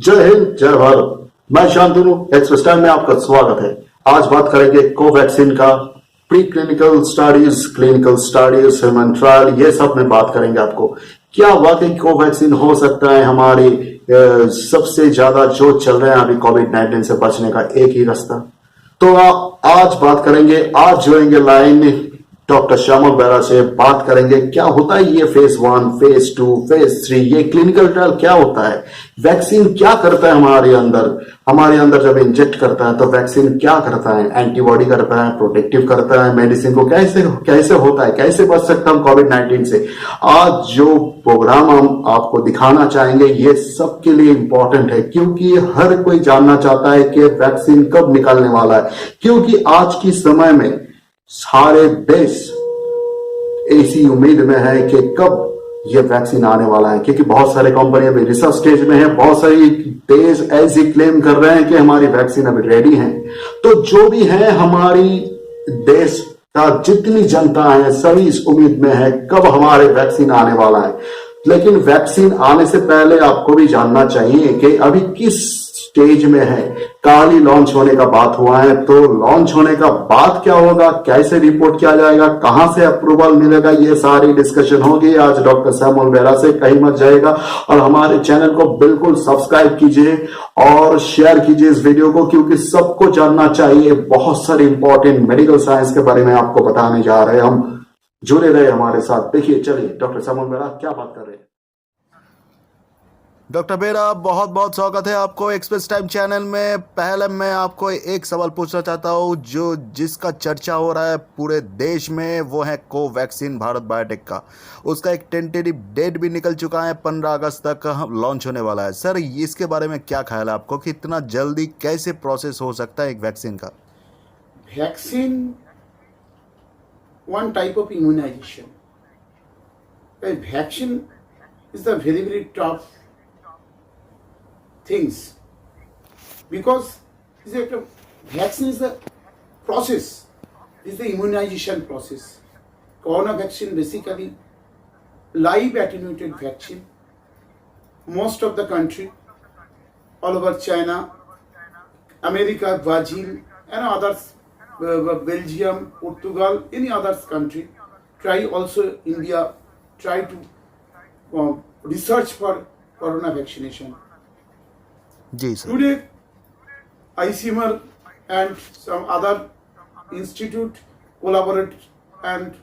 जय हिंद जय भारत। मैं शांतनु एक्सप्रेस टाइम में आपका स्वागत है। आज बात करेंगे कोवैक्सीन का pre clinical studies, clinical studies, human trial, ये सब में बात करेंगे आपको। क्या वाकई कोवैक्सीन हो सकता है हमारी सबसे ज्यादा जो चल रहे हैं अभी कोविड-19 से बचने का एक ही रास्ता। तो आज बात करेंगे, आज जोड़ेंगे लाइन डॉक्टर श्यामल बेरा से। बात करेंगे क्या होता है ये फेज 1, फेज 2, फेज 3, ये क्लिनिकल ट्रायल क्या होता है, वैक्सीन क्या करता है हमारे अंदर जब इंजेक्ट करता है तो वैक्सीन क्या करता है, एंटीबॉडी करता है, प्रोटेक्टिव करता है, मेडिसिन को कैसे कैसे होता है, कैसे बच सकता हम कोविड-19 से। आज जो प्रोग्राम हम आपको दिखाना चाहेंगे ये सबके लिए इंपॉर्टेंट है, क्योंकि हर कोई जानना चाहता है कि वैक्सीन कब निकलने वाला है। क्योंकि आज की समय में सारे देश ऐसी उम्मीद में है कि कब ये वैक्सीन आने वाला है, क्योंकि बहुत सारे कंपनियां अभी रिसर्च स्टेज में है, बहुत सारी देश ऐसे क्लेम कर रहे हैं कि हमारी वैक्सीन अभी रेडी है। तो जो भी है हमारी देश का जितनी जनता है सभी इस उम्मीद में है कब हमारे वैक्सीन आने वाला है। लेकिन वैक्सीन आने से पहले आपको भी जानना चाहिए कि अभी किस स्टेज में है। कल ही लॉन्च होने का बात हुआ है, तो लॉन्च होने का बाद क्या होगा, कैसे रिपोर्ट किया जाएगा, कहां से अप्रूवल मिलेगा, ये सारी डिस्कशन होगी आज डॉक्टर श्यामल बेरा से। कहीं मत जाएगा और हमारे चैनल को बिल्कुल सब्सक्राइब कीजिए और शेयर कीजिए इस वीडियो को, क्योंकि सबको जानना चाहिए। बहुत सारे इंपॉर्टेंट मेडिकल साइंस के बारे में आपको बताने जा रहे हैं हम। जुड़े रहे हमारे साथ। देखिए, चलिए डॉक्टर श्यामल बेरा क्या बात कर रहे हैं। डॉक्टर बेरा, बहुत बहुत स्वागत है आपको एक्सप्रेस टाइम चैनल में। पहले मैं आपको एक सवाल पूछना चाहता हूँ जो जिसका चर्चा हो रहा है पूरे देश में, वो है कोवैक्सीन भारत बायोटेक का। उसका एक टेंटेटिव डेट भी निकल चुका है, 15 अगस्त तक लॉन्च होने वाला है। सर, इसके बारे में क्या ख्याल है आपको कि इतना जल्दी कैसे प्रोसेस हो सकता है एक वैक्सीन का? Vaccine, one type of immunization. A vaccine is the very tough things because vaccine is the process, is the immunization process. Corona vaccine basically live attenuated vaccine. Most of the country, all over China, America, Brazil, and others, Belgium, Portugal, any other country, try also India, try to research for corona vaccination. जी sir. Today, ICMR and some other institute collaborate and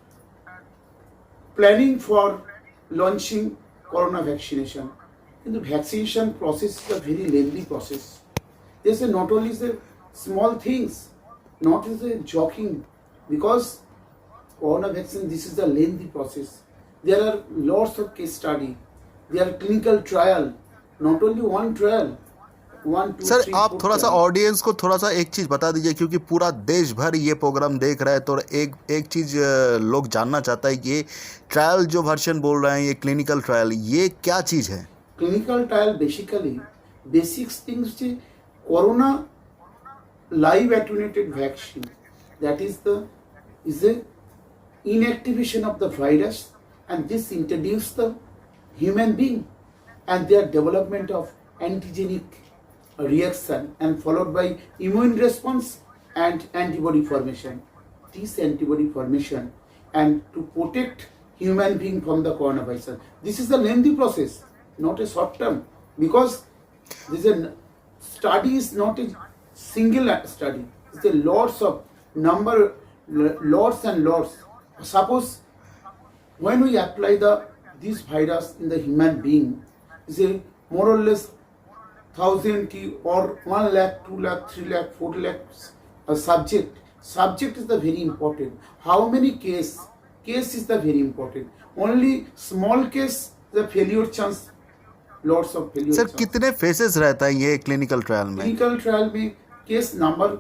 planning for launching corona vaccination. And the vaccination process is a very lengthy process. There's not only the small things, not is a joking, because corona vaccine, this is the lengthy process. There are lots of case study, there are clinical trial, not only one trial, 1, 2, sir, 3, आप 4 थोड़ा सा trial. Audience को थोड़ा सा एक चीज़ बता दीजिए, क्योंकि पूरा देश भर ये प्रोग्राम देख रहा है। तो एक चीज़ लोग जानना चाहता है कि ये ट्रायल जो वर्जन बोल रहे हैं, ये क्लिनिकल ट्रायल, ये क्या चीज़ है? Clinical trial basically basic things is corona live attenuated vaccine, that is the inactivation of the virus, and this introduce the human being and their development of antigenic reaction and followed by immune response and antibody formation. This antibody formation and to protect human being from the coronavirus. This is a lengthy process, not a short term, because this is a study is not a single study. It's a lots of number, lots and lots. Suppose when we apply this virus in the human being, is a more or less 1,000 or 1 lakh, 2 lakh, 3 lakh, 4 lakhs a subject. Subject is the very important. How many case is the very important. Only small case, the failure chance, lots of failure sir, chance. कितने faces रहता है ये clinical trial में? Clinical trial में case number,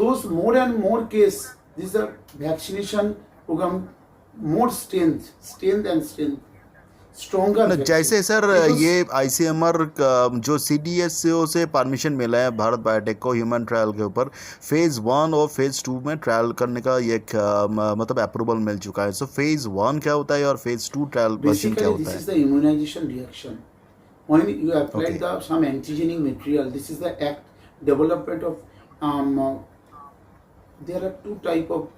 those more and more case, this is a vaccination program, more strength and strength, stronger vaccine. जैसे sir, Because ये ICMR जो CDSCO से परमिशन मिला है भारत बायोटेक को ह्यूमन ट्रायल के ऊपर, फेज 1 और फेज 2 में ट्रायल करने का ये मतलब अप्रूवल मिल चुका है। सो फेज 1 क्या होता है और फेज 2 ट्रायल वर्जन क्या basically होता this है? is the immunization reaction. when you apply Okay. the some antigenic material, this is the act development of there are two type of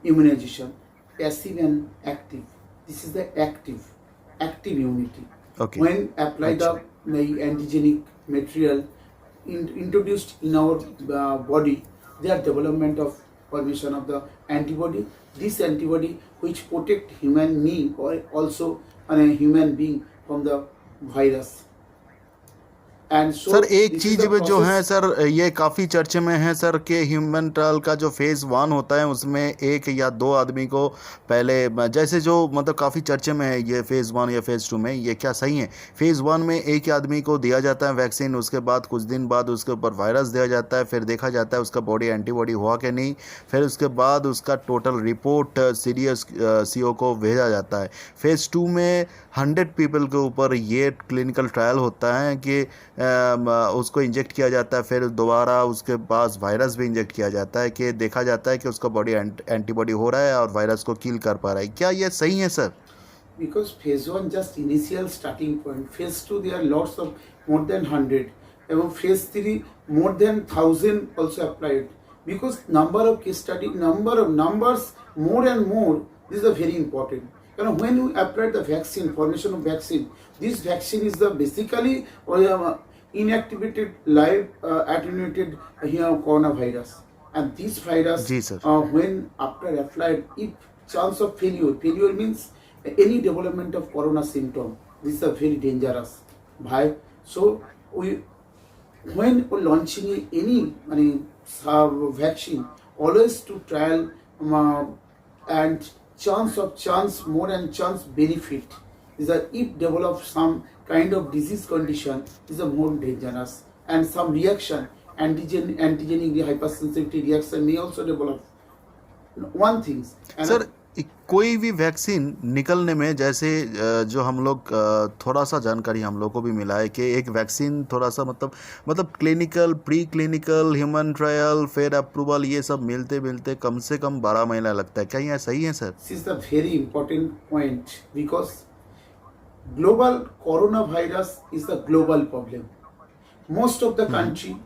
immunization, passive and active. This is the active immunity. Okay. When apply अच्छा. the antigenic material introduced in our body, their development of formation of the antibody. This antibody which protect human me or also a human being from the virus. And sir so एक this is चीज the में जो है process. Sir ये काफ़ी चर्चे में है सर कि ह्यूमन ट्रायल का जो फेज़ 1 होता है उसमें एक या दो आदमी को पहले जैसे जो मतलब काफ़ी चर्चे में है ये फेज़ 1 या फेज़ 2 में ये क्या सही है फेज़ 1 में एक ही आदमी को दिया जाता है वैक्सीन उसके बाद कुछ दिन बाद उसके ऊपर वायरस दिया जाता है फिर देखा जाता है उसका बॉडी एंटीबॉडी हुआ कि नहीं फिर उसके बाद उसका टोटल रिपोर्ट सीरियस सीओ को भेजा जाता है फेज़ 2 में 100 पीपल के ऊपर ये क्लिनिकल ट्रायल होता है कि उसको इंजेक्ट किया जाता है फिर दोबारा उसके पास वायरस भी इंजेक्ट किया जाता है कि देखा जाता है कि उसका बॉडी एंटीबॉडी हो रहा है और वायरस को किल कर पा रहा है क्या ये सही है sir Because phase 1 just initial starting point. Phase 2 there are lots of more than 100. And phase 3 more than 1000 also applied. Because number of case study, number of numbers more and more, this is very important. You know, when you apply the vaccine, formation of vaccine, this vaccine is the basically inactivated live attenuated coronavirus. And this virus, जी sir when after applied, if chance of failure means any development of corona symptom, this is a very dangerous. Why? So we when launching any vaccine, always to trial and chance more and chance benefit is that if develop some kind of disease condition is a more dangerous and some reaction antigenic hypersensitivity reaction may also develop. One thing and sir कोई भी vaccine निकलने में जैसे जो हम लोग थोड़ा सा जानकारी हम लोग को भी मिला है कि एक वैक्सीन थोड़ा सा मतलब clinical pre clinical human trial फिर अप्रूवल ये सब मिलते मिलते कम से कम 12 महीना लगता है क्या ये सही है sir this is the very important point because global coronavirus is a global problem. Most of the country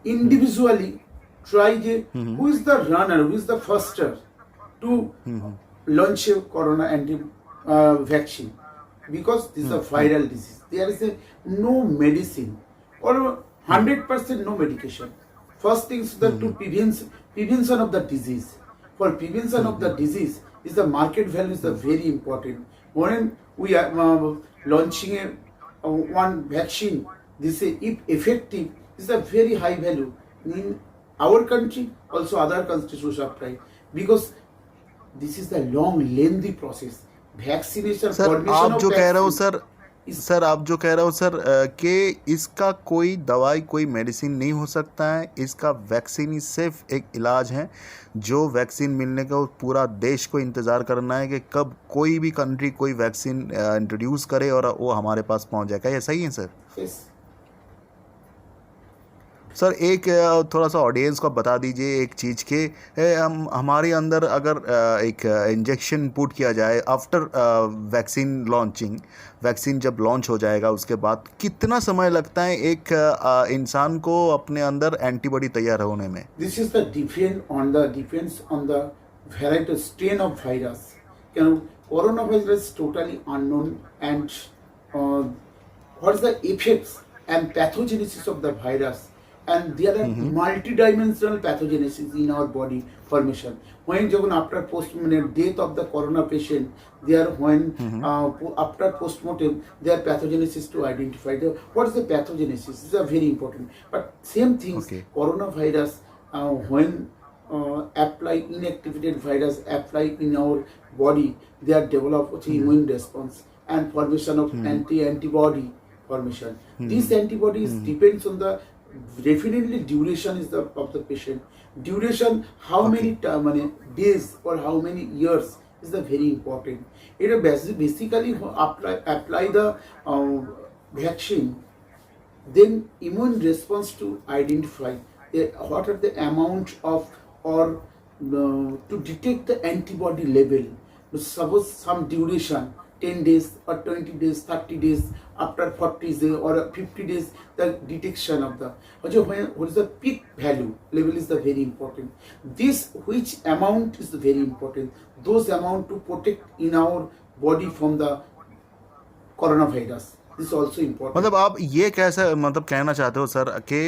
individually try who is the runner, who is the firster to launch a corona vaccine because this is a viral disease. There is no medicine or 100% no medication. First thing is that to prevention of the disease. For prevention of the disease is the market value is the very important. When we are launching one vaccine, this is if effective, is a very high value in our country, also other countries should apply because this is the long lengthy process. Vaccination, sir formation आप of जो कह रहे हो vaccine sir sir आप जो कह रहे हो सर कि इसका कोई दवाई कोई मेडिसिन नहीं हो सकता है इसका वैक्सीन ही सिर्फ एक इलाज है जो वैक्सीन मिलने का पूरा देश को इंतज़ार करना है कि कब कोई भी कंट्री कोई वैक्सीन इंट्रोड्यूस करे और वो हमारे पास पहुंच जाएगा ये सही है सर yes. सर एक थोड़ा सा ऑडियंस को बता दीजिए एक चीज़ के हम हमारे अंदर अगर एक इंजेक्शन पुट किया जाए आफ्टर वैक्सीन लॉन्चिंग वैक्सीन जब लॉन्च हो जाएगा उसके बाद कितना समय लगता है एक इंसान को अपने अंदर एंटीबॉडी तैयार होने में This is the depends on the variety strain of virus. You know, coronavirus is totally unknown and what is the effects and pathogenesis of the virus. And there are multidimensional pathogenesis in our body formation. When after death of the corona patient, there when after postmortem, there are pathogenesis to identify what is the pathogenesis. This is very important. But same things, Okay. coronavirus when apply inactivated virus apply in our body, they are developed immune response and formation of antibody formation. This antibodies depends on the definitely duration is of the patient. Duration, how many days or how many years is the very important. It basically apply the vaccine, then immune response to identify what are the amount of or to detect the antibody level. Suppose some duration 10 days or 20 days, 30 days, after 40 days or 50 days, the detection of the, what is the peak value level is the very important. This which amount is very important. Those amount to protect in our body from the coronavirus. This is also important. मतलब आप ये कैसा मतलब कहना चाहते हो sir कि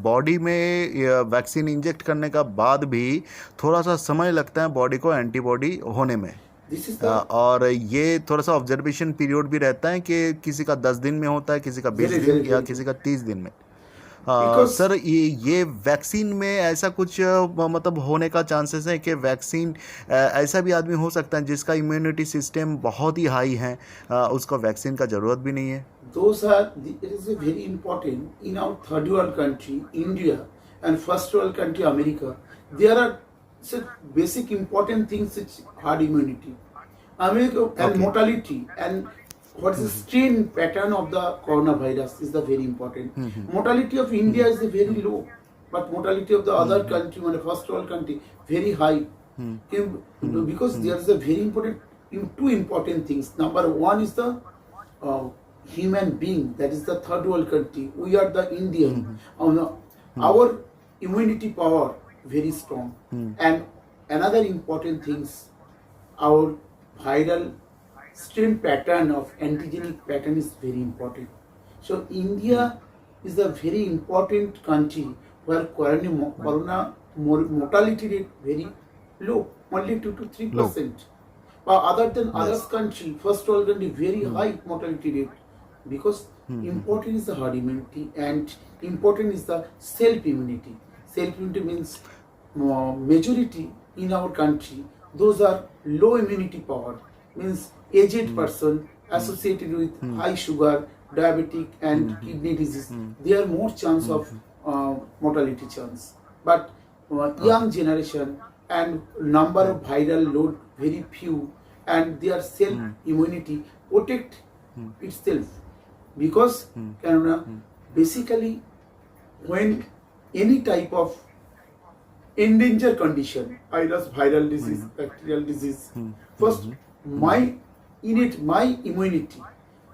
body में वैक्सीन इंजेक्ट करने का बाद भी थोड़ा सा समय लगता है बॉडी को एंटीबॉडी होने में। This is the और ये थोड़ा सा ऑब्जर्वेशन पीरियड भी रहता है कि किसी का 10 दिन में होता है, किसी का 20 Very, दिन very, या very किसी का 30 दिन में। Because- सर ये वैक्सीन में ऐसा कुछ मतलब होने का चांसेस है कि वैक्सीन ऐसा भी आदमी हो सकता है जिसका इम्यूनिटी सिस्टम बहुत ही हाई है, उसको वैक्सीन का ज़रूरत भी नहीं है। those are it is a very important in our third world country India and first world country America. There are such basic important things which hard immunity, America, and Okay. mortality, and what is the strain pattern of the coronavirus is the very important. Mortality of India is very low, but mortality of the other country, when first world country, very high. Because there is a very important two important things. Number one is the human being, that is the third world country. We are the Indian. Our immunity power very strong. And another important things, our viral strain pattern of antigenic pattern is very important. So India is a very important country where corona mortality rate very low, only 2 to 3%. But other than others country, first world country, very high mortality rate. Because important is the herd immunity and important is the self immunity. Self immunity means majority in our country, those are low immunity power, means aged person associated with high sugar, diabetic and kidney disease. They are more chance of mortality chance. But young generation and number of viral load very few, and their self immunity protect itself. Because basically when any type of endangered condition, virus, viral disease, bacterial disease, first my immunity,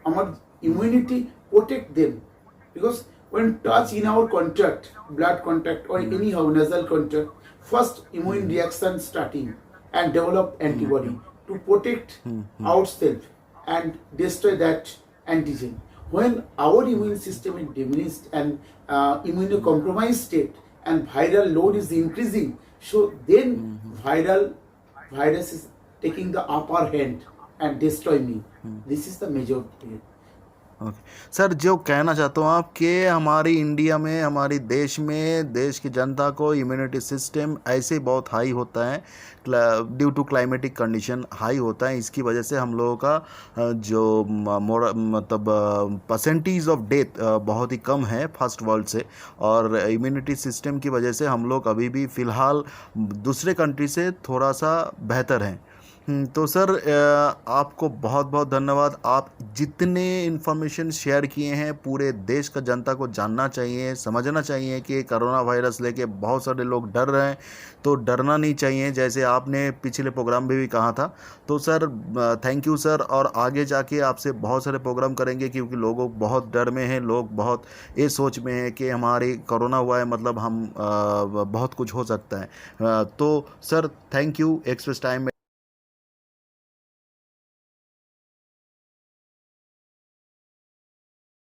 our immunity protect them. Because when touch in our contact, blood contact or anyhow nasal contact, first immune reaction starting and develop antibody to protect ourselves and destroy that antigen. When our immune system is diminished and immunocompromised state and viral load is increasing, so then virus is taking the upper hand and destroy me. This is the major thing. Okay sir, जो कहना चाहता हूँ आप कि हमारी India में, हमारी देश में, देश की जनता को इम्यूनिटी सिस्टम ऐसे बहुत हाई होता है due to climatic condition high होता है। इसकी वजह से हम लोगों का जो मतलब परसेंटेज ऑफ डेथ बहुत ही कम है फर्स्ट वर्ल्ड से, और इम्यूनिटी सिस्टम की वजह से हम लोग अभी भी फ़िलहाल दूसरे कंट्री से थोड़ा सा बेहतर हैं। तो सर आपको बहुत बहुत धन्यवाद। आप जितने इन्फॉर्मेशन शेयर किए हैं पूरे देश का जनता को जानना चाहिए, समझना चाहिए कि कोरोना वायरस लेके बहुत सारे लोग डर रहे हैं, तो डरना नहीं चाहिए, जैसे आपने पिछले प्रोग्राम में भी कहा था। तो सर थैंक यू सर, और आगे जाके आपसे बहुत सारे प्रोग्राम करेंगे क्योंकि लोग बहुत डर में हैं, लोग बहुत ये सोच में हैं कि हमारे कोरोना हुआ है मतलब हम बहुत कुछ हो सकता है। तो sir thank you express time में